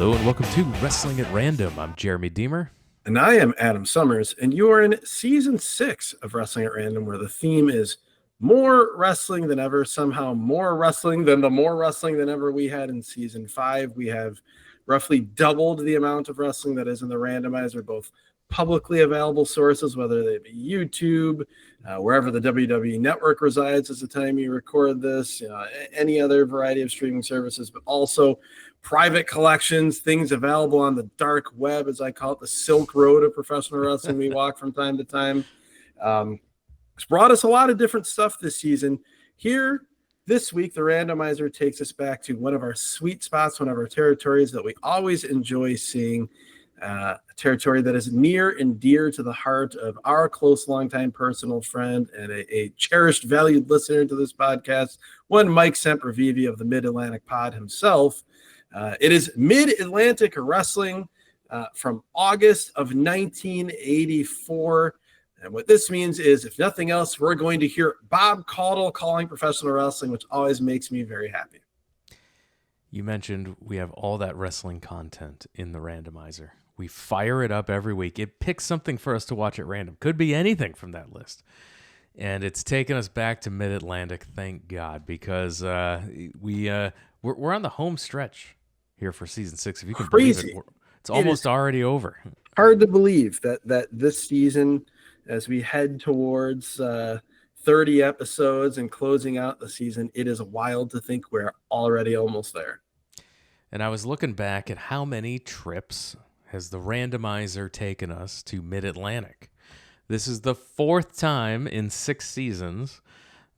Hello and welcome to Wrestling at Random. I'm Jeremy Deemer. And I am Adam Summers, and you are in season 6 of Wrestling at Random, where the theme is more wrestling than ever, somehow more wrestling than the more wrestling than ever we had in season 5. We have roughly doubled the amount of wrestling that is in the randomizer, both publicly available sources, whether they be YouTube, wherever the WWE Network resides at the time you record this, any other variety of streaming services, but also private collections, things available on the dark web, as I call it, the Silk Road of professional wrestling we walk from time to time. It's brought us a lot of different stuff this season. Here, this week, the randomizer takes us back to one of our sweet spots, one of our territories that we always enjoy seeing, a territory that is near and dear to the heart of our close, longtime personal friend and a cherished, valued listener to this podcast, one Mike Sempervive of the Mid-Atlantic Pod himself. It is Mid-Atlantic Wrestling from August of 1984. And what this means is, if nothing else, we're going to hear Bob Caudle calling professional wrestling, which always makes me very happy. You mentioned we have all that wrestling content in the randomizer. We fire it up every week. It picks something for us to watch at random. Could be anything from that list. And it's taken us back to Mid-Atlantic, thank God, because we're on the home stretch here for season 6. If you can believe it, it's almost already over. Hard to believe that this season, as we head towards 30 episodes and closing out the season, it is wild to think we're already almost there. And I was looking back at how many trips has the randomizer taken us to Mid-Atlantic. This is the 4th time in 6 seasons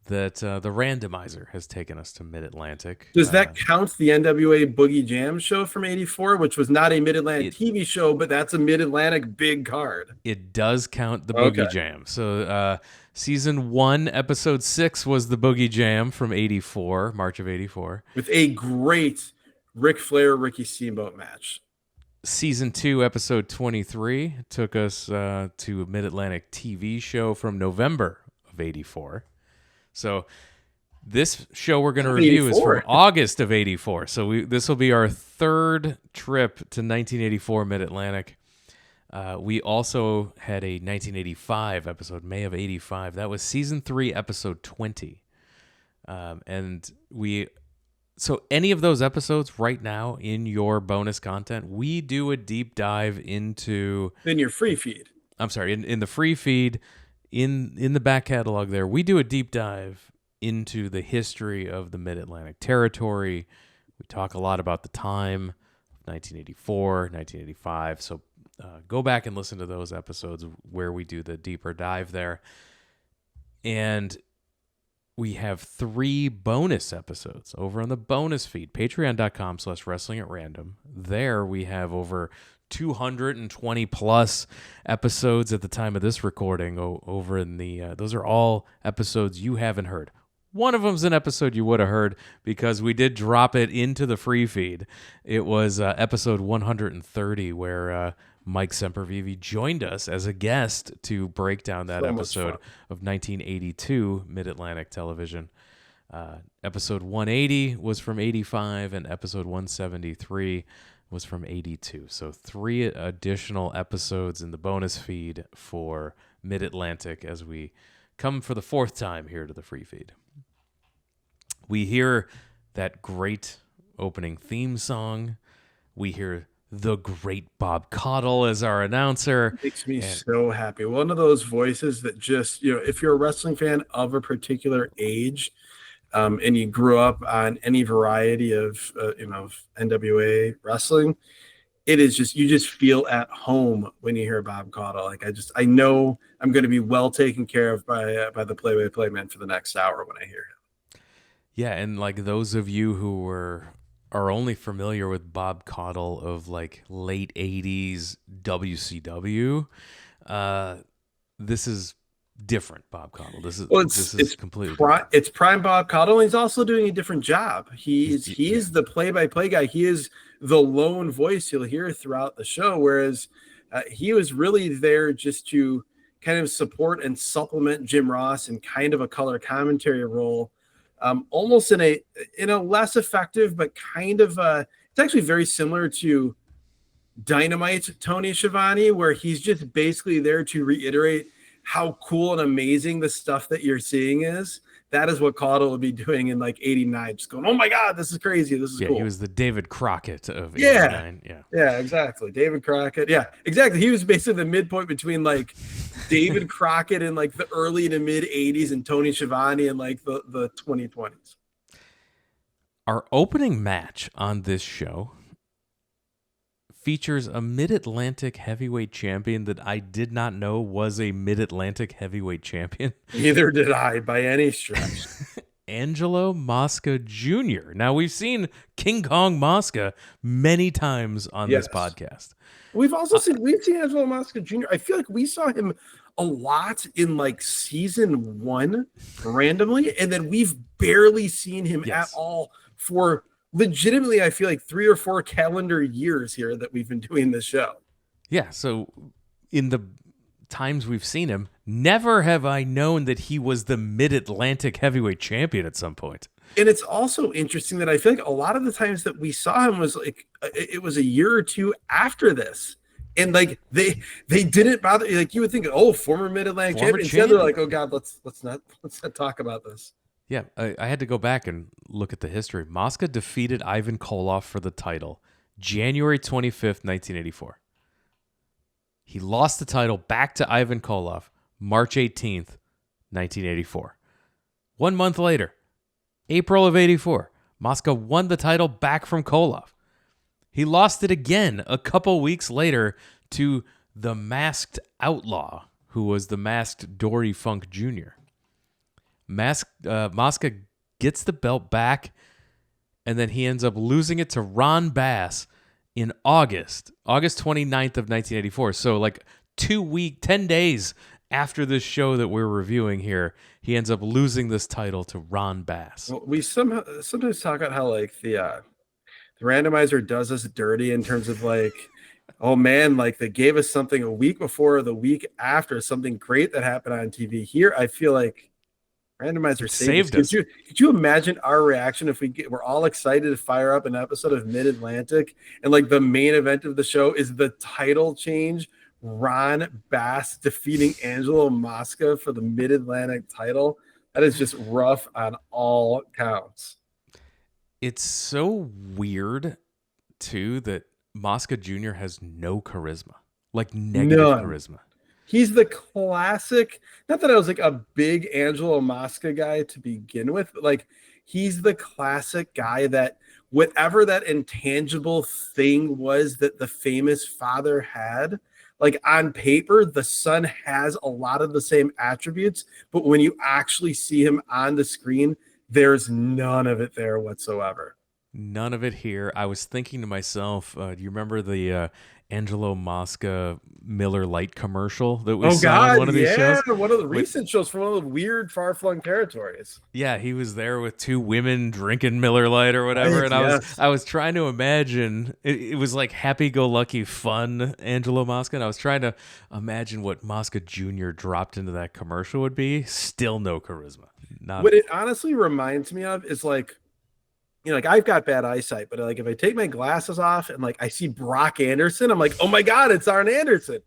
that the randomizer has taken us to Mid-Atlantic. Does that count the NWA Boogie Jam show from 84, which was not a Mid-Atlantic TV show, but that's a Mid-Atlantic big card? It does count the Boogie Jam. So season 1, episode 6 was the Boogie Jam from 84, March of 84. With a great Ric Flair, Ricky Steamboat match. Season 2, episode 23 took us to a Mid-Atlantic TV show from November of 84. So this show we're going to review is from August of 84. So this will be our 3rd trip to 1984 Mid-Atlantic. We also had a 1985 episode, May of 85. That was season 3, episode 20. So any of those episodes right now in your bonus content, we do a deep dive into... In your free feed. I'm sorry, in the free feed, in the back catalog there, we do a deep dive into the history of the Mid-Atlantic territory. We talk a lot about the time, 1984, 1985. So go back and listen to those episodes where we do the deeper dive there. And we have 3 bonus episodes over on the bonus feed, patreon.com/wrestlingatrandom. There we have over 220 plus episodes at the time of this recording over in the, those are all episodes you haven't heard. One of them's an episode you would have heard because we did drop it into the free feed. It was episode 130 where Mike Sempervive joined us as a guest to break down that episode of 1982 Mid-Atlantic television. Episode 180 was from 85 and episode 173 was from 82. So 3 additional episodes in the bonus feed for Mid-Atlantic as we come for the 4th time here to the free feed. We hear that great opening theme song. We hear the great Bob Caudle as our announcer. It makes me so happy. One of those voices that just, if you're a wrestling fan of a particular age, and you grew up on any variety of NWA wrestling, it is just, you just feel at home when you hear Bob Caudle. Like I know I'm going to be well taken care of by the play-by-play man for the next hour when I hear him. Yeah, and like those of you who are only familiar with Bob Caudle of like late 80s WCW, this is different Bob Caudle. This is completely different. It's prime Bob Caudle, and he's also doing a different job. He is the play-by-play guy. He is the lone voice you'll hear throughout the show, whereas he was really there just to kind of support and supplement Jim Ross in kind of a color commentary role, almost in a less effective but kind of It's actually very similar to Dynamite Tony Schiavone, where he's just basically there to reiterate how cool and amazing the stuff that you're seeing is. That is what Caudle would be doing in like 89, just going, oh my God, this is crazy. This is cool. He was the David Crockett of 89. Yeah, exactly. David Crockett. Yeah, exactly. He was basically the midpoint between like David Crockett in like the early to mid 80s and Tony Schiavone in like the 2020s. Our opening match on this show features a Mid-Atlantic heavyweight champion that I did not know was a Mid-Atlantic heavyweight champion. Neither did I by any stretch. Angelo Masca Jr. Now, we've seen King Kong Masca many times on this podcast. We've seen Angelo Masca Jr. I feel like we saw him a lot in like season 1 randomly, and then we've barely seen him at all for legitimately, I feel like 3 or 4 calendar years here that we've been doing this show. Yeah, so in the times we've seen him, never have I known that he was the Mid-Atlantic heavyweight champion at some point. And it's also interesting that I feel like a lot of the times that we saw him was like, it was a year or two after this. And like they didn't bother, like you would think, oh, former Mid-Atlantic champion. Instead they're like, oh God, let's not talk about this. Yeah, I had to go back and look at the history. Masca defeated Ivan Koloff for the title January 25th, 1984. He lost the title back to Ivan Koloff March 18th, 1984. 1 month later, April of 84, Masca won the title back from Koloff. He lost it again a couple weeks later to the Masked Outlaw, who was the Masked Dory Funk Jr. Masca gets the belt back, and then he ends up losing it to Ron Bass in August 29th of 1984. So like 10 days after this show that we're reviewing here, he ends up losing this title to Ron Bass. Well, we sometimes talk about how like the randomizer does us dirty in terms of like, oh man, like they gave us something a week before or the week after, something great that happened on TV. Here, I feel like randomizer saved us. Could you imagine our reaction if we're all excited to fire up an episode of Mid-Atlantic and like the main event of the show is the title change, Ron Bass defeating Angelo Masca for the Mid-Atlantic title? That is just rough on all counts. It's so weird too that Masca Jr. has no charisma, like negative charisma. He's the classic, not that I was like a big Angelo Masca guy to begin with, but like he's the classic guy that whatever that intangible thing was that the famous father had, like on paper, the son has a lot of the same attributes, but when you actually see him on the screen, there's none of it there whatsoever. None of it here. I was thinking to myself, do you remember the Angelo Masca Miller Lite commercial that we saw on one of these shows? One of the recent shows from one of the weird far-flung territories. Yeah, he was there with 2 women drinking Miller Lite or whatever, and I was trying to imagine, it was like happy-go-lucky fun Angelo Masca, and I was trying to imagine what Masca Jr. dropped into that commercial would be. Still no charisma. What it honestly reminds me of is like, you know, like I've got bad eyesight, but like if I take my glasses off and like I see Brock Anderson, I'm like, oh my God, it's Arn Anderson.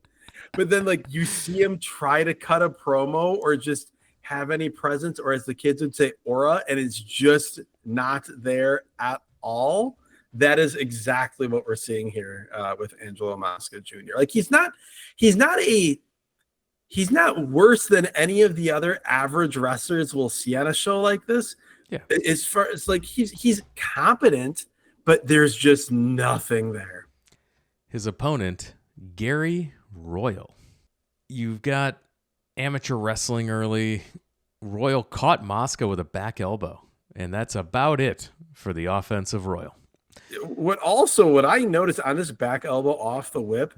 But then like you see him try to cut a promo or just have any presence, or as the kids would say, aura, and it's just not there at all. That is exactly what we're seeing here with Angelo Masca Jr. Like he's not worse than any of the other average wrestlers we'll see on a show like this. Yeah. As far as like he's competent, but there's just nothing there. His opponent, Gary Royal. You've got amateur wrestling early. Royal caught Masca with a back elbow, and that's about it for the offense of Royal. What I noticed on this back elbow off the whip,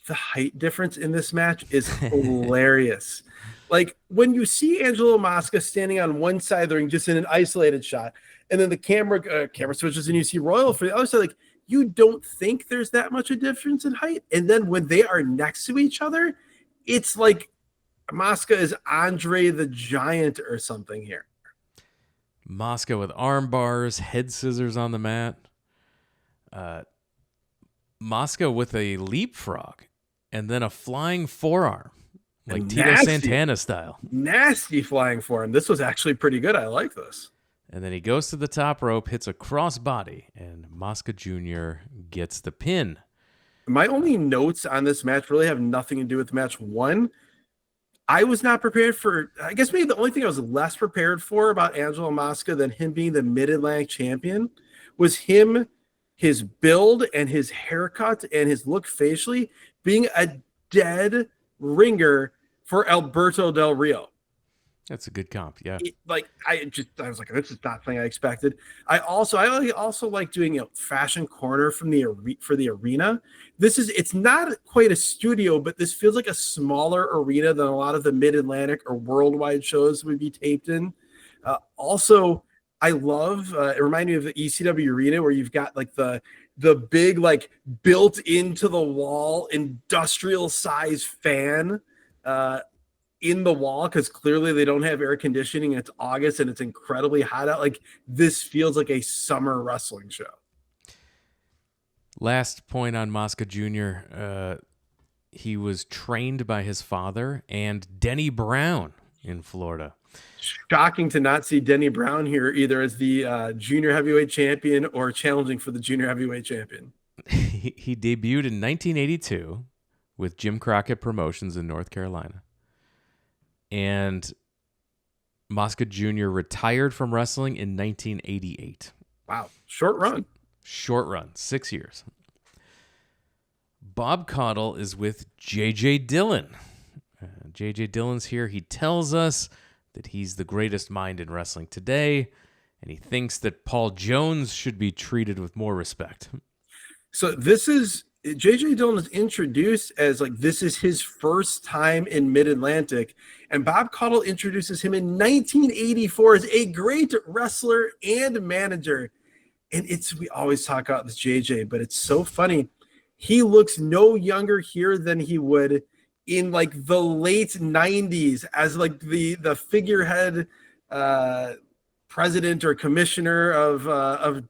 the height difference in this match is hilarious. Like when you see Angelo Masca standing on one side of the ring, just in an isolated shot, and then the camera switches and you see Royal for the other side, like you don't think there's that much a difference in height. And then when they are next to each other, it's like Masca is Andre the Giant or something here. Masca with arm bars, head scissors on the mat. Uh, Masca with a leapfrog and then a flying forearm, like Tito Santana style. Nasty flying for him. This was actually pretty good. I like this. And then he goes to the top rope, hits a crossbody, and Masca Jr. gets the pin. My only notes on this match really have nothing to do with match one. I was not prepared for, I guess maybe the only thing I was less prepared for about Angelo Masca than him being the Mid-Atlantic champion was his build and his haircut and his look facially being a dead ringer for Alberto Del Rio. That's a good comp, yeah. I was like, this is not something I expected. I also like doing fashion corner for the arena. It's not quite a studio, but this feels like a smaller arena than a lot of the Mid-Atlantic or worldwide shows would be taped in. Also, I love it reminded me of the ECW arena where you've got like the big like built into the wall industrial size fan in the wall, because clearly they don't have air conditioning. It's August and it's incredibly hot out. Like, this feels like a summer wrestling show. Last point on Masca Jr. He was trained by his father and Denny Brown in Florida. Shocking to not see Denny Brown here either as the junior heavyweight champion or challenging for the junior heavyweight champion. He debuted in 1982 with Jim Crockett Promotions in North Carolina. And Masca Jr. retired from wrestling in 1988. Wow. Short run. 6 years. Bob Caudle is with J.J. Dillon. J.J. Dillon's here. He tells us that he's the greatest mind in wrestling today, and he thinks that Paul Jones should be treated with more respect. So this is... J.J. Dillon is introduced as like this is his first time in Mid-Atlantic, and Bob Caudle introduces him in 1984 as a great wrestler and manager. And we always talk about this JJ, but it's so funny. He looks no younger here than he would in like the late 90s as like the figurehead president or commissioner of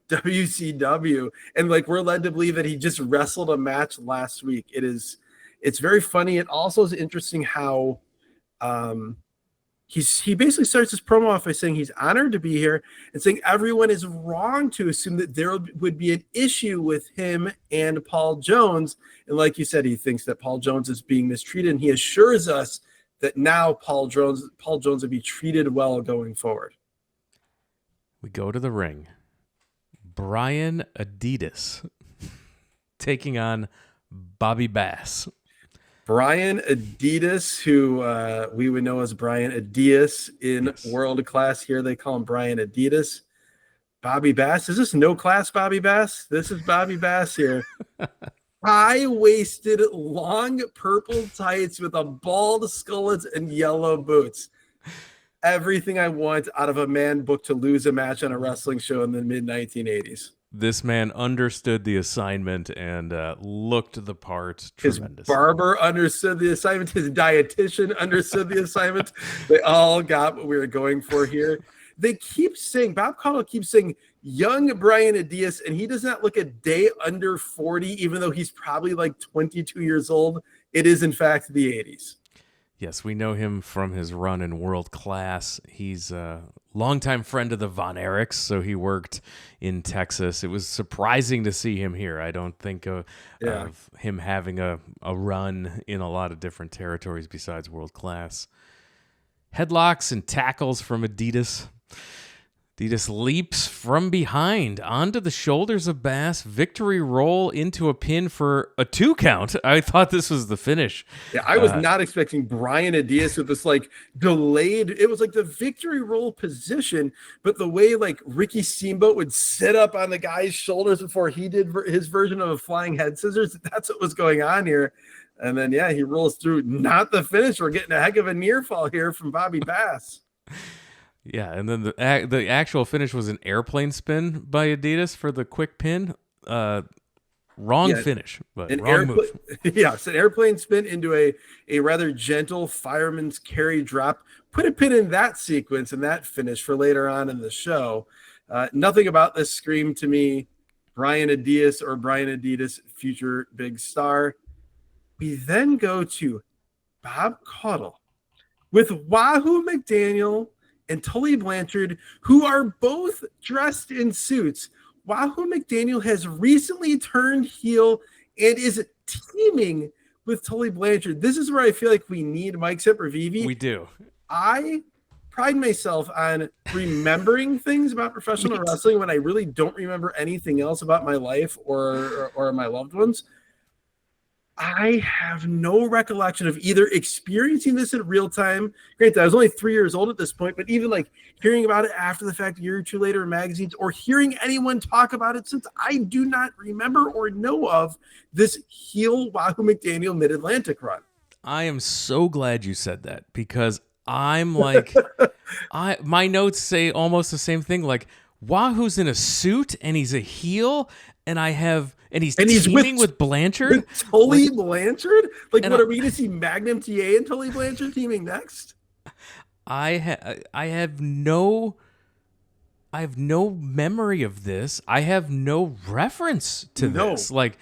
WCW, and like we're led to believe that he just wrestled a match last week. It's very funny. It also is interesting how he basically starts his promo off by saying he's honored to be here and saying everyone is wrong to assume that there would be an issue with him and Paul Jones. And like you said, he thinks that Paul Jones is being mistreated, and he assures us that now Paul Jones will be treated well going forward. We go to the ring. Brian Adidas taking on Bobby Bass. Brian Adidas, who we would know as Brian Adias in World Class. Here they call him Brian Adidas. Bobby Bass. Is this No Class Bobby Bass? This is Bobby Bass here. High-waisted, long purple tights with a bald skullet and yellow boots. Everything I want out of a man booked to lose a match on a wrestling show in the mid-1980s. This man understood the assignment and looked the part tremendously. His barber understood the assignment. His dietitian understood the assignment. They all got what we were going for here. They keep saying, Bob Caudle keeps saying, young Brian Adias, and he does not look a day under 40, even though he's probably like 22 years old. It is, in fact, the 80s. Yes, we know him from his run in World Class. He's a longtime friend of the Von Erichs, so he worked in Texas. It was surprising to see him here. I don't think of him having a run in a lot of different territories besides World Class. Headlocks and tackles from Adidas. Adidas leaps from behind onto the shoulders of Bass. Victory roll into a pin for a 2 count. I thought this was the finish. Yeah, I was not expecting Brian Adias with this like delayed. It was like the victory roll position, but the way like Ricky Steamboat would sit up on the guy's shoulders before he did his version of a flying head scissors. That's what was going on here. And then, he rolls through. Not the finish. We're getting a heck of a near fall here from Bobby Bass. Yeah, and then the actual finish was an airplane spin by Adidas for the quick pin. Wrong finish, but wrong move. Yeah, it's an airplane spin into a rather gentle fireman's carry drop. Put a pin in that sequence and that finish for later on in the show. Nothing about this screamed to me Brian Adidas, future big star. We then go to Bob Caudle with Whaoo McDaniel and Tully Blanchard, who are both dressed in suits. Whaoo McDaniel has recently turned heel and is teaming with Tully Blanchard. This is where I feel like we need Mike Sempervive. We do. I pride myself on remembering things about professional wrestling when I really don't remember anything else about my life or my loved ones. I have no recollection of either experiencing this in real time. Granted, I was only 3 years old at this point, but even like hearing about it after the fact, a year or two later in magazines, or hearing anyone talk about it, since I do not remember or know of this heel Whaoo McDaniel Mid-Atlantic run. I am so glad you said that, because I'm like, my notes say almost the same thing. Like, Wahoo's in a suit and he's a heel, and he's teaming with Blanchard. With Tully Blanchard? Like, what are we going to see? Magnum TA and Tully Blanchard teaming next? I have no memory of this. I have no reference to this. Like,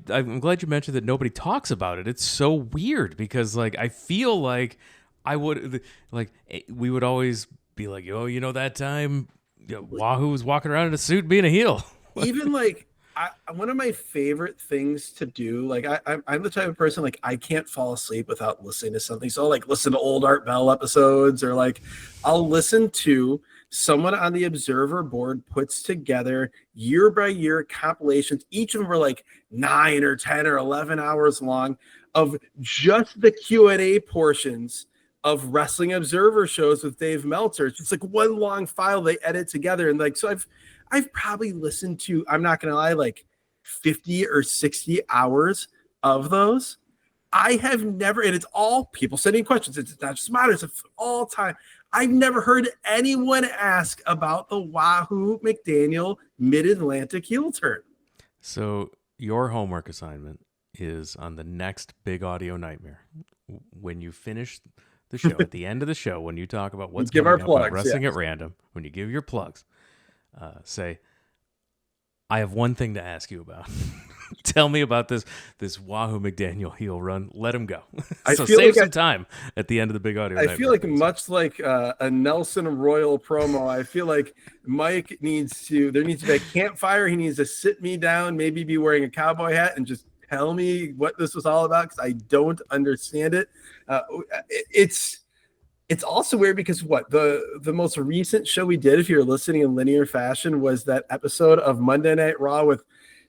I'm glad you mentioned that nobody talks about it. It's so weird, because like I feel like we would always be like, oh, you know, that time Wahoo was walking around in a suit being a heel. Even like one of my favorite things to do, like I'm the type of person, like I can't fall asleep without listening to something. So I'll like listen to old Art Bell episodes, or like I'll listen to someone on the Observer board puts together year by year compilations. Each of them are like 9 or 10 or 11 hours long of just the Q&A portions of Wrestling Observer shows with Dave Meltzer. It's just like one long file they edit together. And like, so I've probably listened to, I'm not going to lie, like 50 or 60 hours of those. I have never, and it's all people sending questions. It's not just matters of all time. I've never heard anyone ask about the Whaoo McDaniel Mid-Atlantic heel turn. So your homework assignment is on the next Big Audio Nightmare. When you finish the show, at the end of the show, when you talk about what's give our coming up plugs, about Wrestling at Random, when you give your plugs, say, I have one thing to ask you about. Tell me about this Whaoo McDaniel heel run. Let him go. So save some time at the end of the Big Audio. I feel like much like a Nelson Royal promo, I feel like Mike needs to be a campfire. He needs to sit me down, maybe be wearing a cowboy hat, and just tell me what this was all about, because I don't understand it. It's also weird because the most recent show we did, if you're listening in linear fashion, was that episode of Monday Night Raw with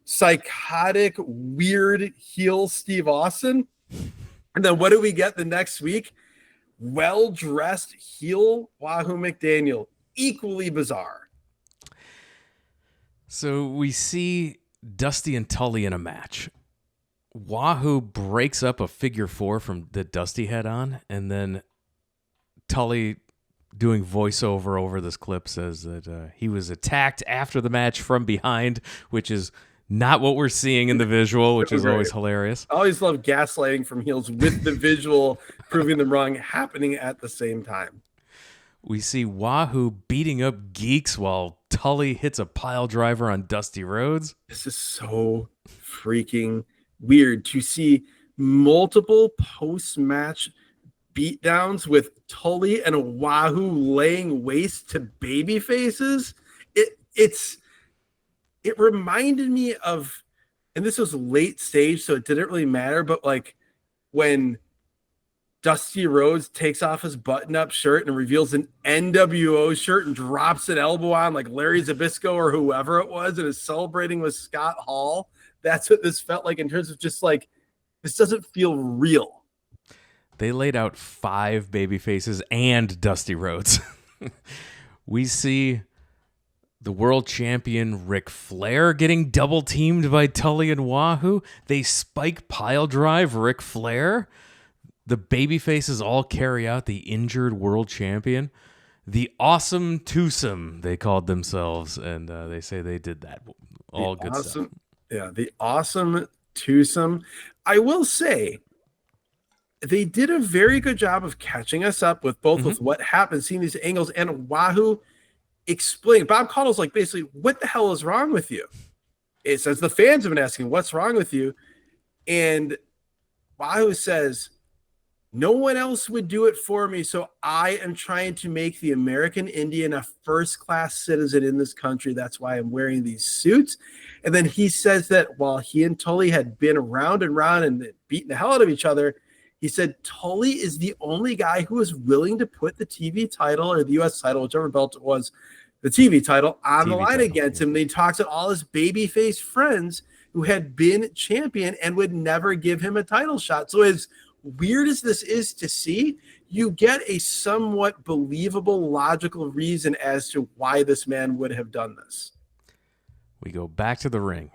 psychotic, weird heel Steve Austin. And then what do we get the next week? Well-dressed heel Whaoo McDaniel. Equally bizarre. So we see Dusty and Tully in a match. Whaoo breaks up a figure four from that Dusty had on, and then Tully, doing voiceover over this clip, says that he was attacked after the match from behind, which is not what we're seeing in the visual, which is always hilarious. I always love gaslighting from heels with the visual proving them wrong happening at the same time. We see Whaoo beating up geeks while Tully hits a pile driver on Dusty Rhodes. This is so freaking weird to see multiple post-match beatdowns with Tully and Whaoo laying waste to baby faces. It reminded me of, and this was late stage, so it didn't really matter, but like when Dusty Rhodes takes off his button-up shirt and reveals an NWO shirt and drops an elbow on like Larry Zbyszko or whoever it was and is celebrating with Scott Hall. That's what this felt like in terms of just like, this doesn't feel real. They laid out 5 baby faces and Dusty Rhodes. We see the world champion Ric Flair getting double teamed by Tully and Whaoo. They spike pile drive Ric Flair. The baby faces all carry out the injured world champion. The awesome twosome, they called themselves, and they say they did that. All good stuff. Yeah, the awesome twosome. I will say, they did a very good job of catching us up with both with what happened, seeing these angles, and Whaoo explained. Bob Caudle's like, basically, what the hell is wrong with you? it says the fans have been asking, what's wrong with you? And Wahoo says, no one else would do it for me, so I am trying to make the American Indian a first-class citizen in this country. That's why I'm wearing these suits. And then he says that while he and Tully had been around and around and beating the hell out of each other, he said Tully is the only guy who is willing to put the TV title or the U.S. title, whichever belt it was, the TV title, on the line against him. And he talks to all his babyface friends who had been champion and would never give him a title shot. So as weird as this is to see, you get a somewhat believable, logical reason as to why this man would have done this. We go back to the ring.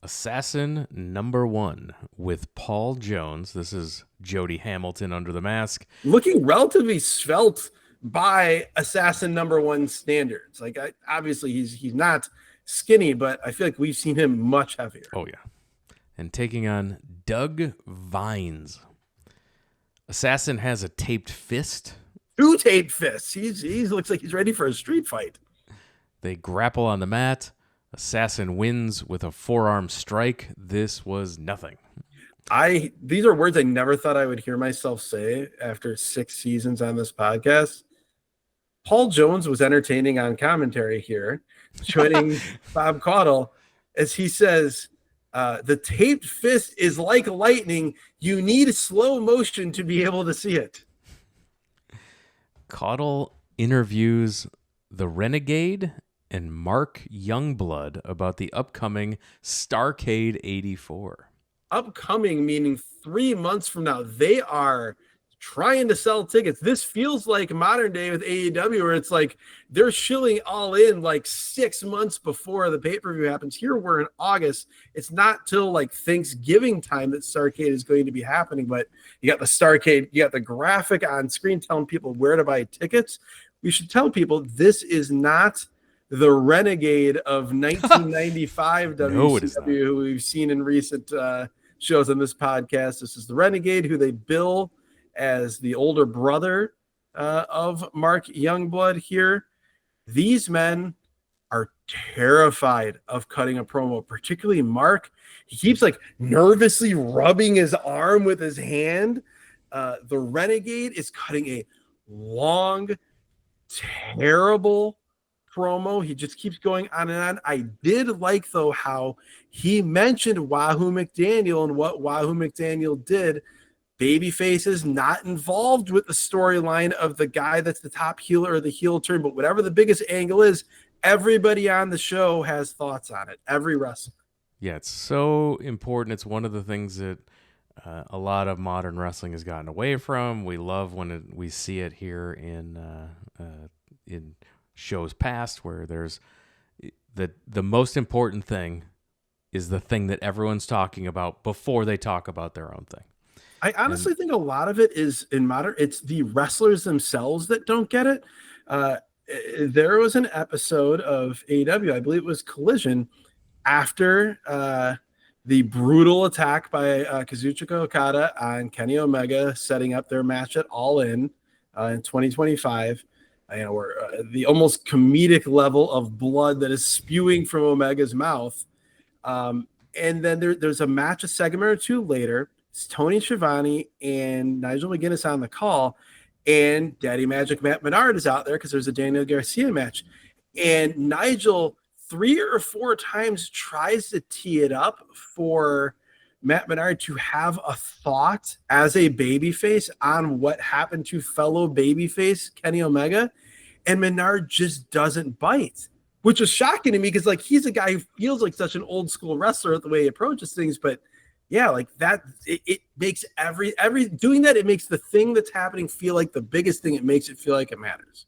Assassin number 1 with Paul Jones. This is Jody Hamilton under the mask. Looking relatively svelte by Assassin number 1 standards. Like, obviously he's not skinny, but I feel like we've seen him much heavier. Oh, yeah. And taking on Doug Vines. Assassin has a taped fist. 2 taped fists. He looks like he's ready for a street fight. They grapple on the mat. Assassin wins with a forearm strike. This was nothing. These are words I never thought I would hear myself say after 6 seasons on this podcast. Paul Jones was entertaining on commentary here, joining Bob Caudle, as he says, the taped fist is like lightning. You need slow motion to be able to see it. Caudle interviews the Renegade and Mark Youngblood about the upcoming Starrcade 84. Upcoming meaning 3 months from now. They are trying to sell tickets. This feels like modern day with AEW, where it's like they're shilling all in like 6 months before the pay-per-view happens. Here we're in August. It's not till like Thanksgiving time that Starrcade is going to be happening, but you got the Starrcade, you got the graphic on screen telling people where to buy tickets. We should tell people this is not the Renegade of 1995 WCW, who we've seen in recent shows on this podcast. This is the Renegade, who they bill as the older brother of Mark Youngblood here. These men are terrified of cutting a promo, particularly Mark. He keeps like nervously rubbing his arm with his hand. The Renegade is cutting a long, terrible promo. He just keeps going on and on. I did like, though, how he mentioned Whaoo McDaniel and what Whaoo McDaniel did. Babyface is not involved with the storyline of the guy that's the top heel or the heel turn, but whatever the biggest angle is, everybody on the show has thoughts on it. Every wrestler. Yeah, it's so important. It's one of the things that a lot of modern wrestling has gotten away from. We love when we see it here in shows past, where there's the most important thing is the thing that everyone's talking about before they talk about their own thing. I honestly think a lot of it is in modern. It's the wrestlers themselves that don't get it. There was an episode of AEW, I believe it was Collision, after the brutal attack by Kazuchika Okada on Kenny Omega, setting up their match at All In 2025. Where the almost comedic level of blood that is spewing from Omega's mouth. And then there's a match, a segment or two later. It's Tony Schiavone and Nigel McGuinness on the call, and Daddy Magic Matt Menard is out there because there's a Daniel Garcia match. And Nigel 3 or 4 times tries to tee it up for Matt Menard to have a thought as a babyface on what happened to fellow babyface Kenny Omega, and Menard just doesn't bite, which was shocking to me because like he's a guy who feels like such an old school wrestler at the way he approaches things, but yeah, like that, it makes every doing that, it makes the thing that's happening feel like the biggest thing. It makes it feel like it matters.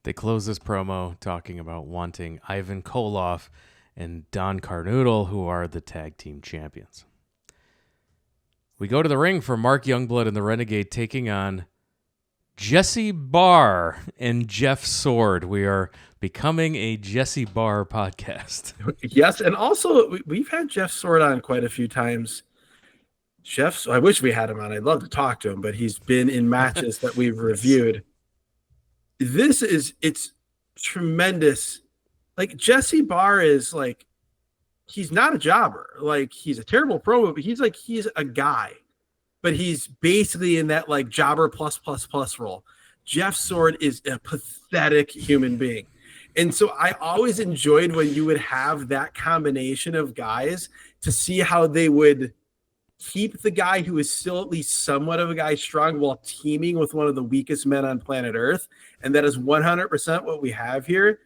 They close this promo talking about wanting Ivan Koloff and Don Carnoodle, who are the tag team champions. We go to the ring for Mark Youngblood and the Renegade taking on Jesse Barr and Jeff Sword. We are becoming a Jesse Barr podcast. Yes, and also we've had Jeff Sword on quite a few times. I wish we had him on. I'd love to talk to him, but he's been in matches that we've reviewed. It's tremendous. Like Jesse Barr is like he's not a jobber. Like, he's a terrible promo, but he's a guy. But he's basically in that like jobber plus role. Jeff Sword is a pathetic human being. And so I always enjoyed when you would have that combination of guys to see how they would keep the guy who is still at least somewhat of a guy strong while teaming with one of the weakest men on planet Earth. And that is 100% what we have here.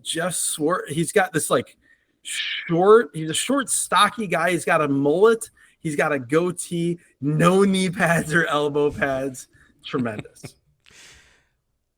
Jeff Sword, he's got this like he's a short, stocky guy. He's got a mullet. He's got a goatee, no knee pads or elbow pads. Tremendous.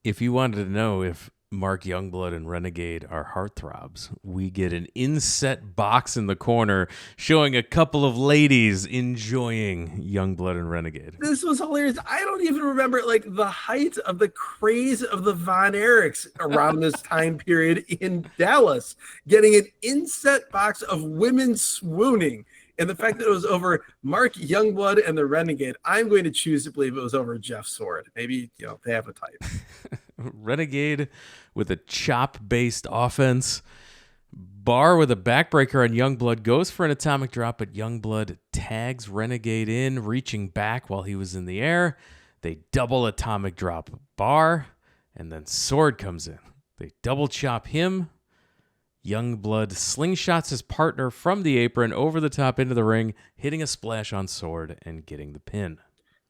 If you wanted to know if Mark Youngblood and Renegade are heartthrobs, we get an inset box in the corner showing a couple of ladies enjoying Youngblood and Renegade. This was hilarious. I don't even remember like the height of the craze of the Von Erichs around this time period in Dallas, getting an inset box of women swooning. And the fact that it was over Mark Youngblood and the Renegade, I'm going to choose to believe it was over Jeff Sword. Maybe, they have a type. Renegade with a chop-based offense. Bar with a backbreaker on Youngblood goes for an atomic drop, but Youngblood tags Renegade in, reaching back while he was in the air. They double atomic drop Bar, and then Sword comes in. They double chop him. Youngblood slingshots his partner from the apron over the top into the ring, hitting a splash on Sword and getting the pin.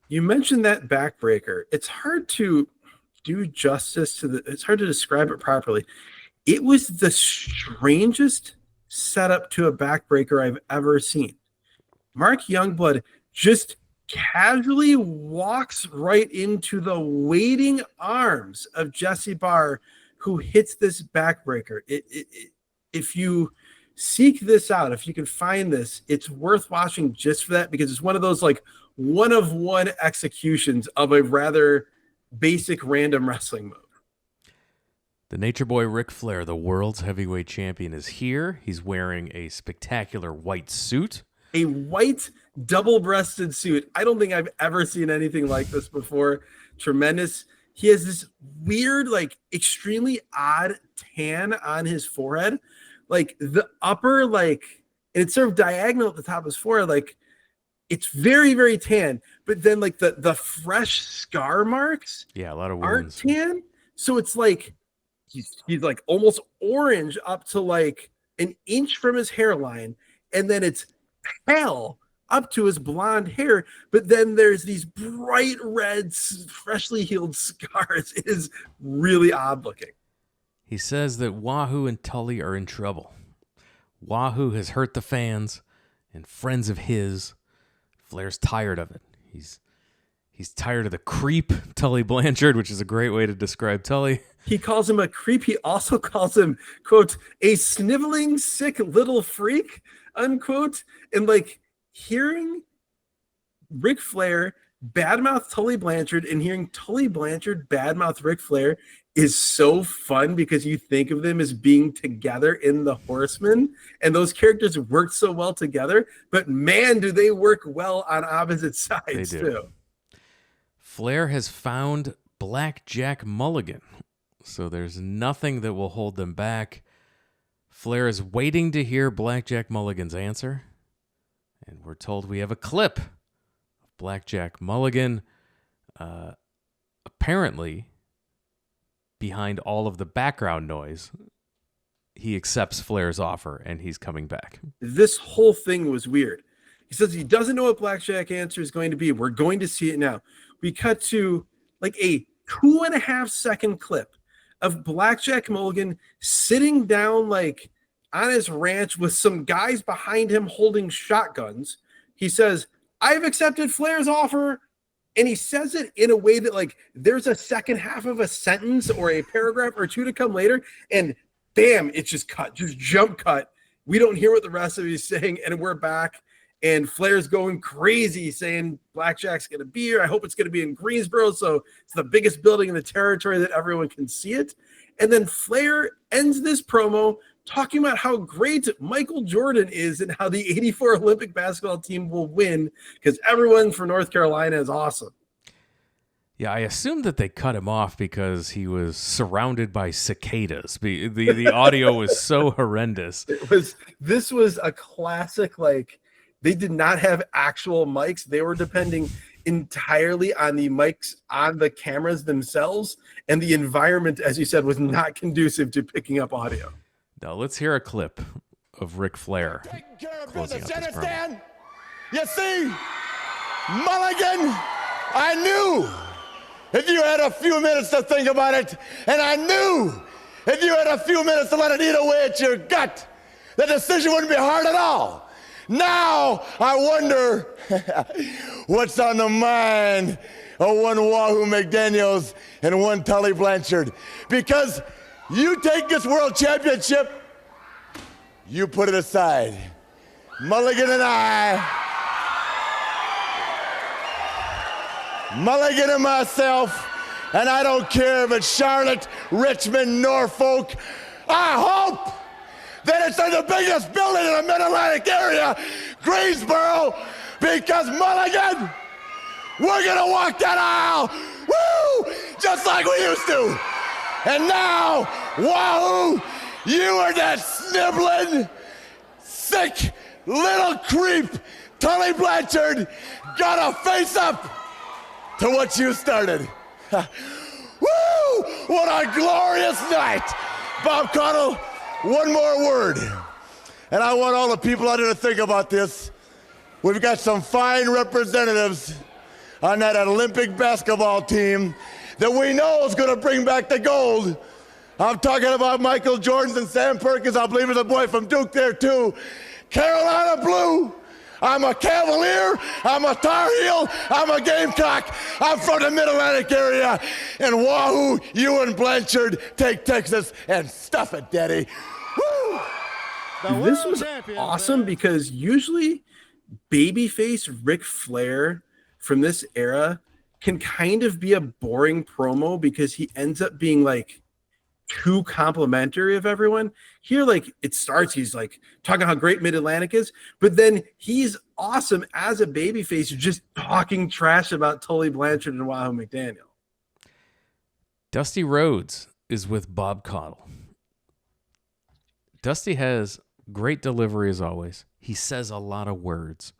You mentioned that backbreaker. It's hard to do justice to it's hard to describe it properly. It was the strangest setup to a backbreaker I've ever seen. Mark Youngblood just casually walks right into the waiting arms of Jesse Barr, who hits this backbreaker. If you seek this out, if you can find this, it's worth watching just for that, because it's one of those like one-of-one executions of a rather basic random wrestling move. The Nature Boy Ric Flair, the world's heavyweight champion, is here. He's wearing a spectacular white suit. A white double-breasted suit. I don't think I've ever seen anything like this before. Tremendous. He has this weird, like, extremely odd tan on his forehead. Like, the upper, like, and it's sort of diagonal at the top of his forehead. Like, it's very, very tan. But then, like, the fresh scar marks a lot of wounds aren't tan. So it's like he's like almost orange up to like an inch from his hairline. And then it's pale up to his blonde hair, but then there's these bright red, freshly healed scars. It is really odd looking. He says that Whaoo and Tully are in trouble. Whaoo has hurt the fans and friends of his. Flair's tired of it. He's tired of the creep, Tully Blanchard, which is a great way to describe Tully. He calls him a creep. He also calls him, quote, a sniveling, sick little freak, unquote. And like, hearing Ric Flair badmouth Tully Blanchard and hearing Tully Blanchard badmouth Ric Flair is so fun, because you think of them as being together in the Horsemen, and those characters worked so well together, but man, do they work well on opposite sides too. Flair has found Blackjack Mulligan, so there's nothing that will hold them back. Flair is waiting to hear Blackjack Mulligan's answer. And we're told we have a clip of Blackjack Mulligan. Apparently, behind all of the background noise, he accepts Flair's offer and he's coming back. This whole thing was weird. He says he doesn't know what Blackjack's answer is going to be. We're going to see it now. We cut to like a 2.5 second clip of Blackjack Mulligan sitting down like on his ranch with some guys behind him holding shotguns. He says, I've accepted Flair's offer. And he says it in a way that like there's a second half of a sentence or a paragraph or two to come later. And bam, it's just cut, just jump cut. We don't hear what the rest of he's saying. And we're back. And Flair's going crazy saying Blackjack's going to be here. I hope it's going to be in Greensboro. So it's the biggest building in the territory that everyone can see it. And then Flair ends this promo talking about how great Michael Jordan is and how the 84 Olympic basketball team will win because everyone from North Carolina is awesome. Yeah, I assumed that they cut him off because he was surrounded by cicadas. The audio was so horrendous. This was a classic, like, they did not have actual mics. They were depending entirely on the mics on the cameras themselves, and the environment, as you said, was not conducive to picking up audio. Now let's hear a clip of Ric Flair closing out this promo. You see, Mulligan, I knew if you had a few minutes to think about it, and I knew if you had a few minutes to let it eat away at your gut, the decision wouldn't be hard at all. Now I wonder what's on the mind of one Whaoo McDaniels and one Tully Blanchard. Because you take this world championship, you put it aside. Mulligan and myself, and I don't care if it's Charlotte, Richmond, Norfolk, I hope that it's in the biggest building in the Mid-Atlantic area, Greensboro, because Mulligan, we're gonna walk that aisle, woo, just like we used to. And now, Whaoo, you are that sniveling, sick little creep, Tully Blanchard, gotta face up to what you started. Woo! What a glorious night! Bob Connell, one more word. And I want all the people out there to think about this. We've got some fine representatives on that Olympic basketball team that we know is going to bring back the gold. I'm talking about Michael Jordan and Sam Perkins. I believe there's a boy from Duke there too. Carolina Blue. I'm a Cavalier, I'm a Tar Heel, I'm a Gamecock, I'm from the Mid-Atlantic area, and Whaoo, you and Blanchard take Texas and stuff it, Daddy. Woo! This was awesome because usually Babyface Ric Flair from this era can kind of be a boring promo because he ends up being like too complimentary of everyone. Here, like, it starts, he's like talking how great Mid-Atlantic is, but then he's awesome as a babyface, just talking trash about Tully Blanchard and Whaoo McDaniel. Dusty Rhodes is with Bob Caudle. Dusty has great delivery as always. He says a lot of words.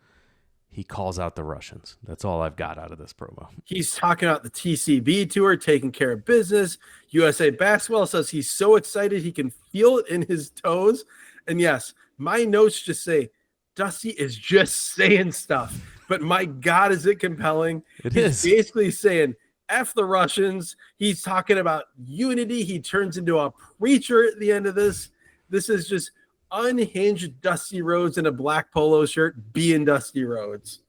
He calls out the Russians. That's all I've got out of this promo. He's talking about the TCB tour, taking care of business. USA Basketball says he's so excited he can feel it in his toes. And yes, my notes just say, Dusty is just saying stuff. But my God, is it compelling? He's basically saying, F the Russians. He's talking about unity. He turns into a preacher at the end of this. This is just unhinged Dusty Rhodes in a black polo shirt being Dusty Rhodes.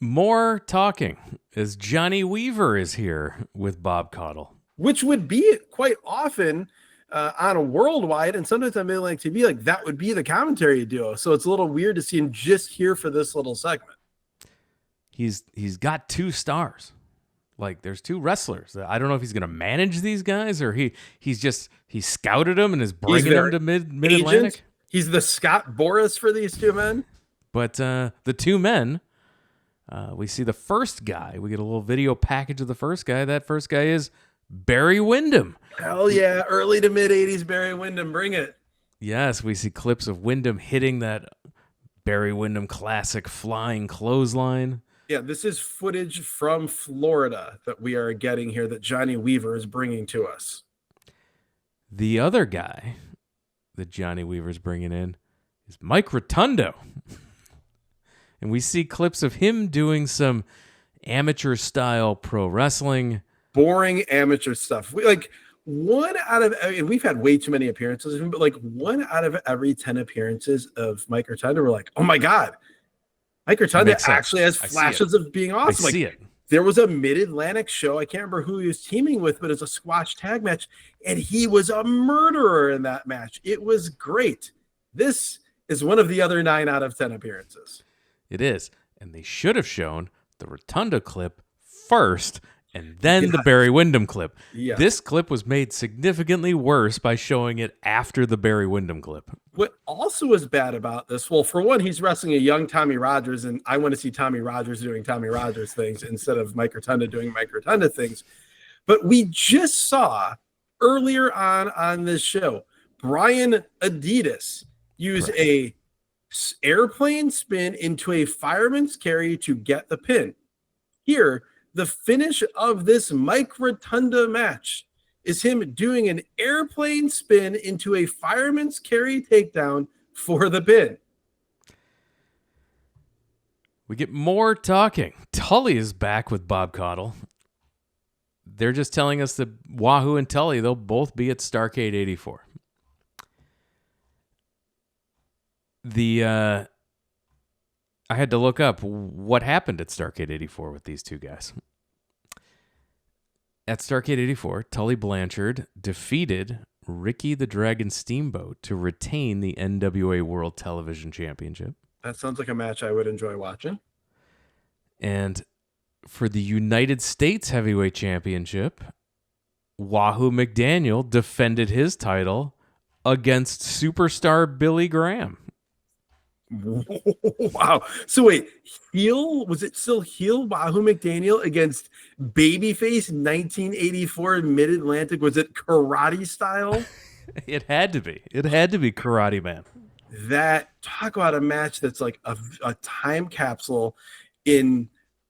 More talking as Johnny Weaver is here with Bob Caudle. Which would be quite often on a worldwide and sometimes on Mid-Atlantic TV, like that would be the commentary duo. So it's a little weird to see him just here for this little segment. He's got 2 stars. Like, there's 2 wrestlers. I don't know if he's going to manage these guys or he scouted them and is bringing them to Mid-Atlantic. He's the Scott Boras for these 2 men. But the 2 men, we see the first guy. We get a little video package of the first guy. That first guy is Barry Windham. Hell yeah. Early to mid-'80s Barry Windham. Bring it. Yes, we see clips of Windham hitting that Barry Windham classic flying clothesline. Yeah, this is footage from Florida that we are getting here that Johnny Weaver is bringing to us. The other guy that Johnny Weaver's bringing in is Mike Rotundo. And we see clips of him doing some amateur-style pro wrestling. Boring amateur stuff. We've had way too many appearances of him, but like 1 out of every 10 appearances of Mike Rotundo, we're like, oh my God. Mike Rotundo actually has flashes of being awesome. I see it. There was a Mid-Atlantic show. I can't remember who he was teaming with, but it's a squash tag match, and he was a murderer in that match. It was great. This is one of the other 9 out of 10 appearances. It is. And they should have shown the Rotundo clip first and then the Barry Windham clip. Yeah. This clip was made significantly worse by showing it after the Barry Windham clip. What also is bad about this, well, for one, he's wrestling a young Tommy Rogers, and I want to see Tommy Rogers doing Tommy Rogers things instead of Mike Rotunda doing Mike Rotunda things. But we just saw earlier on this show, Brian Adidas use a airplane spin into a fireman's carry to get the pin. Here, the finish of this Mike Rotunda match is him doing an airplane spin into a fireman's carry takedown for the pin. We get more talking. Tully is back with Bob Caudle. They're just telling us that Whaoo and Tully, they'll both be at Starrcade 84. I had to look up what happened at Starrcade 84 with these two guys. At Starrcade 84, Tully Blanchard defeated Ricky the Dragon Steamboat to retain the NWA World Television Championship. That sounds like a match I would enjoy watching. And for the United States Heavyweight Championship, Whaoo McDaniel defended his title against superstar Billy Graham. Wow. So wait, was it still heel Whaoo McDaniel against Babyface 1984 Mid-Atlantic? Was it karate style? It had to be. It had to be Karate Man. That, talk about a match that's like a time capsule in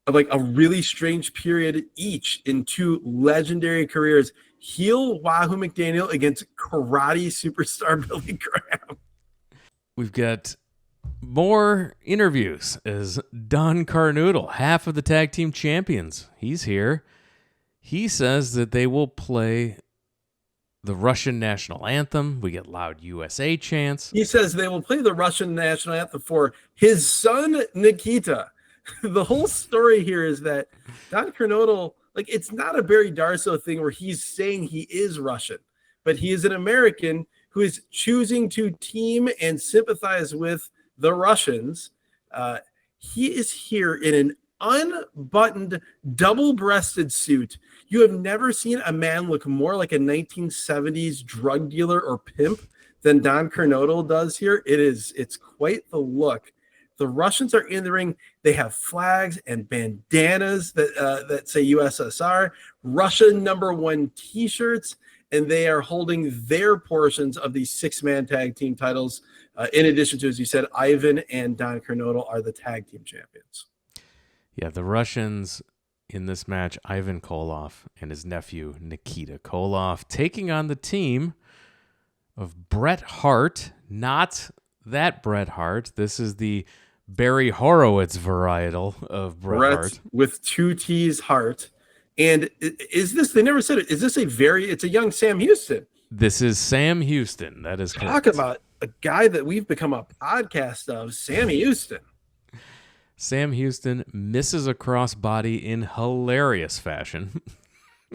like a really strange period each in two legendary careers. Heel Whaoo McDaniel against karate superstar Billy Graham. We've got more interviews as Don Carnoodle, half of the tag team champions. He's here. He says that they will play the Russian national anthem. We get loud USA chants. He says they will play the Russian national anthem for his son, Nikita. The whole story here is that Don Carnoodle, like, it's not a Barry Darsow thing where he's saying he is Russian, but he is an American who is choosing to team and sympathize with the Russians. He is here in an unbuttoned, double-breasted suit. You have never seen a man look more like a 1970s drug dealer or pimp than Don Carnoodle does here. It's quite the look. The Russians are in the ring. They have flags and bandanas that say USSR, Russia #1 T-shirts, and they are holding their portions of these six-man tag team titles. In addition to, as you said, Ivan and Don Carnoodle are the tag team champions. Yeah, the Russians in this match, Ivan Koloff and his nephew, Nikita Koloff, taking on the team of Bret Hart. Not that Bret Hart. This is the Barry Horowitz varietal of Bret Hart. With two T's, Hart. And is this, they never said it, is this it's a young Sam Houston? This is Sam Houston. That is correct. Talk about a guy that we've become a podcast of, Sam Houston. Sam Houston misses a crossbody in hilarious fashion.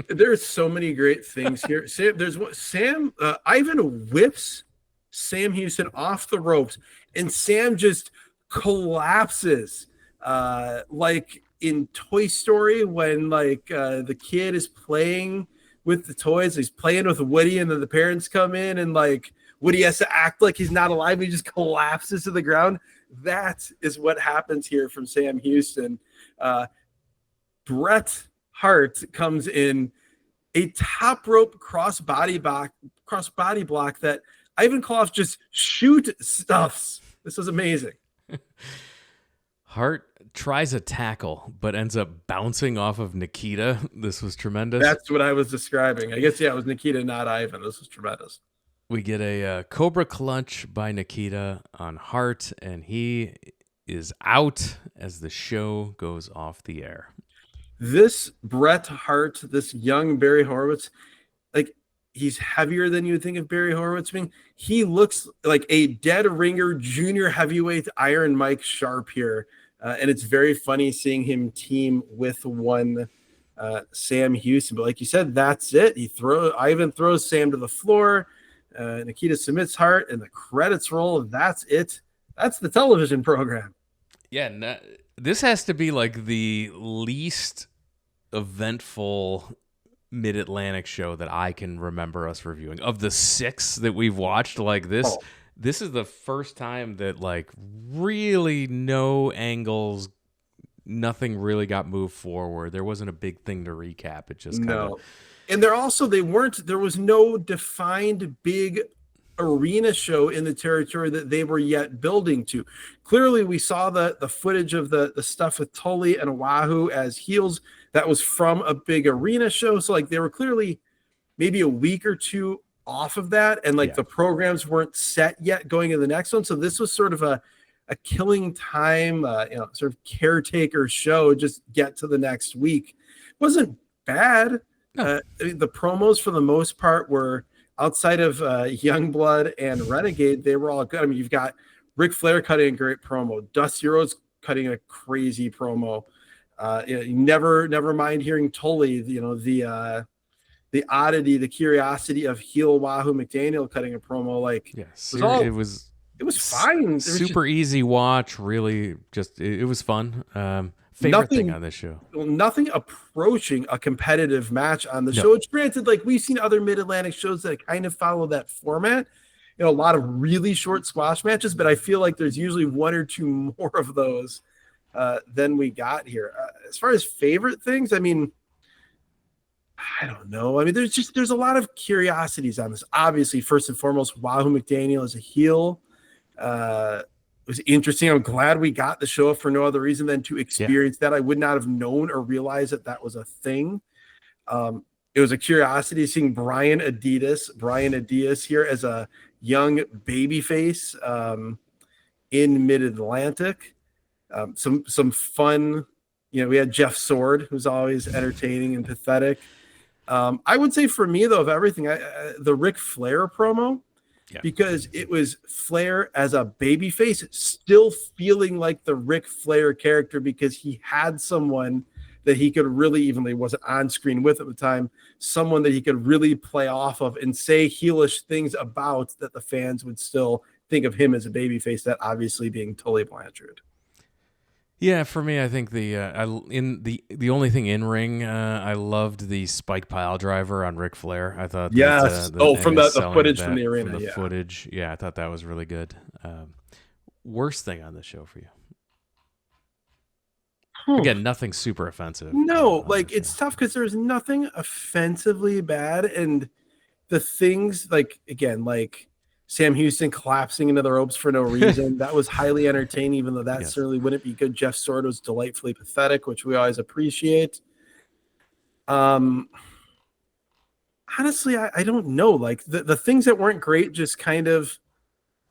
There's so many great things here. Ivan whips Sam Houston off the ropes, and Sam just collapses, like in Toy Story when the kid is playing with the toys. He's playing with Woody, and then the parents come in, and Woody has to act like he's not alive. He just collapses to the ground. That is what happens here from Sam Houston. Bret Hart comes in a top rope cross body block that Ivan Koloff just stuffs. This is amazing. Hart tries a tackle, but ends up bouncing off of Nikita. This was tremendous. That's what I was describing. I guess, yeah, it was Nikita, not Ivan. This was tremendous. We get a Cobra Clutch by Nikita on Hart, and he is out as the show goes off the air. This Bret Hart, this young Barry Horowitz, he's heavier than you would think of Barry Horowitz being. He looks like a dead ringer junior heavyweight Iron Mike Sharp here. And it's very funny seeing him team with one Sam Houston. But like you said, that's it. Ivan throws Sam to the floor. Nikita submits Hart, and the credits roll. That's it. That's the television program. Yeah, this has to be like the least eventful Mid-Atlantic show that I can remember us reviewing. Of the 6 that we've watched, this this is the first time that like really no angles, nothing really got moved forward. There wasn't a big thing to recap. It just kind of No. And there was no defined big arena show in the territory that they were yet building to. Clearly, we saw the footage of the stuff with Tully and Whaoo as heels. That was from a big arena show. So like they were clearly maybe a week or two off of that. And like the programs weren't set yet going into the next one. So this was sort of a killing time, sort of caretaker show, just get to the next week. It wasn't bad. No. The promos for the most part were outside of Youngblood and Renegade. They were all good. I mean, you've got Ric Flair cutting a great promo. Dusty Rhodes cutting a crazy promo. You never mind hearing Tully, the oddity, the curiosity of heel Whaoo McDaniel cutting a promo. Like, yes, it was fine. Super easy watch. Really, just it was fun. Favorite thing on this show? Nothing approaching a competitive match on the show. It's granted, like we've seen other Mid-Atlantic shows that kind of follow that format. A lot of really short squash matches, but I feel like there's usually one or two more of those than we got here. As far as favorite things, I mean, I don't know. I mean, there's a lot of curiosities on this. Obviously, first and foremost, Whaoo McDaniel is a heel. It was interesting. I'm glad we got the show for no other reason than to experience that. I would not have known or realized that was a thing. It was a curiosity seeing Brian Adias here as a young babyface in Mid-Atlantic. Some fun. We had Jeff Sword, who's always entertaining and pathetic. I would say for me, though, of everything, the Ric Flair promo. Yeah. Because it was Flair as a babyface still feeling like the Ric Flair character because he had someone that he could really, even though he wasn't on screen with at the time, someone that he could really play off of and say heelish things about that the fans would still think of him as a babyface, that obviously being Tully Blanchard. Yeah, for me, I think the only thing in ring, I loved the spike pile driver on Ric Flair. I thought from the footage from the arena, footage. Yeah, I thought that was really good. Worst thing on the show for you? Again, nothing super offensive. No, it's tough because there's nothing offensively bad, and the things like Sam Houston collapsing into the ropes for no reason. That was highly entertaining, even though that certainly wouldn't be good. Jeff Sword was delightfully pathetic, which we always appreciate. Honestly, I don't know. Like the things that weren't great just kind of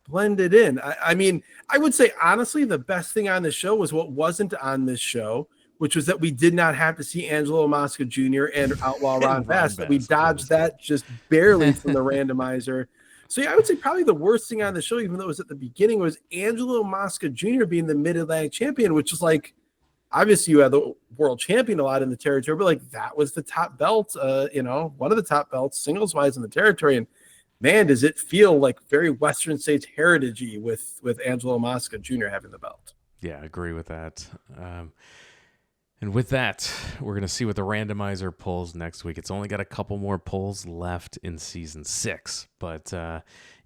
blended in. I mean, I would say, honestly, the best thing on the show was what wasn't on this show, which was that we did not have to see Angelo Masca Jr. and Outlaw Ron Bass. That we dodged that just barely from the randomizer. So yeah, I would say probably the worst thing on the show, even though it was at the beginning, was Angelo Masca Jr. being the Mid-Atlantic champion, which is like, obviously you had the world champion a lot in the territory, but like that was the top belt, one of the top belts singles wise in the territory. And man, does it feel like very Western States heritage-y with Angelo Masca Jr. having the belt. Yeah, I agree with that. And with that, we're going to see what the randomizer pulls next week. It's only got a couple more pulls left in season 6. But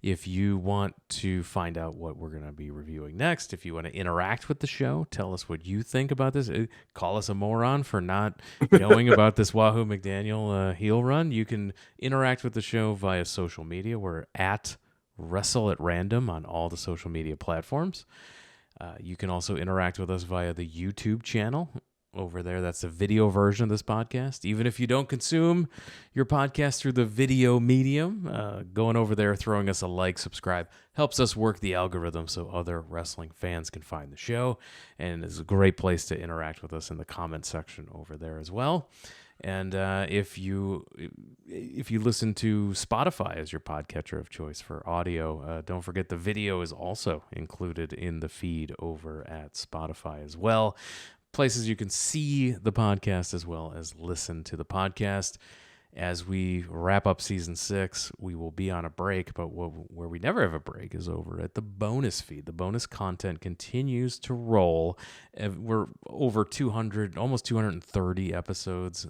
if you want to find out what we're going to be reviewing next, if you want to interact with the show, tell us what you think about this. Call us a moron for not knowing about this Whaoo McDaniel heel run. You can interact with the show via social media. We're at Wrestle at Random on all the social media platforms. You can also interact with us via the YouTube channel. Over there, that's a video version of this podcast. Even if you don't consume your podcast through the video medium, going over there, throwing us a like, subscribe, helps us work the algorithm so other wrestling fans can find the show. And it's a great place to interact with us in the comment section over there as well. And if you listen to Spotify as your podcatcher of choice for audio, don't forget the video is also included in the feed over at Spotify as well. Places you can see the podcast as well as listen to the podcast. As we wrap up season 6, we will be on a break, but where we never have a break is over at the bonus feed. The bonus content continues to roll. We're over 200, almost 230 episodes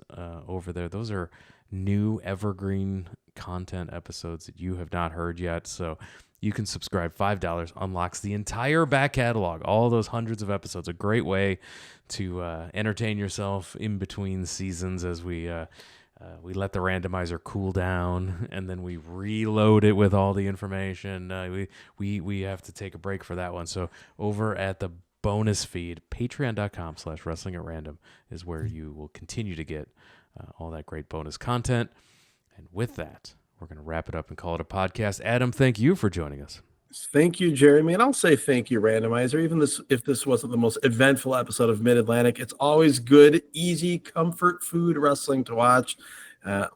over there. Those are new evergreen content episodes that you have not heard yet. So You can subscribe. $5 unlocks the entire back catalog, all those hundreds of episodes. A great way to entertain yourself in between seasons as we let the randomizer cool down, and then we reload it with all the information. We have to take a break for that one. So over at the bonus feed, patreon.com/wrestlingatRandom is where you will continue to get all that great bonus content. And with that, we're going to wrap it up and call it a podcast. Adam, thank you for joining us. Thank you, Jeremy. And I'll say thank you, Randomizer. Even if this wasn't the most eventful episode of Mid-Atlantic, it's always good, easy, comfort food wrestling to watch.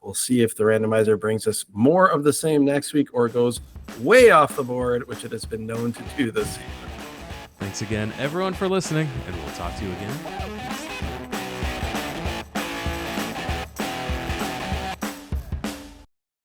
We'll see if the Randomizer brings us more of the same next week or goes way off the board, which it has been known to do this season. Thanks again, everyone, for listening, and we'll talk to you again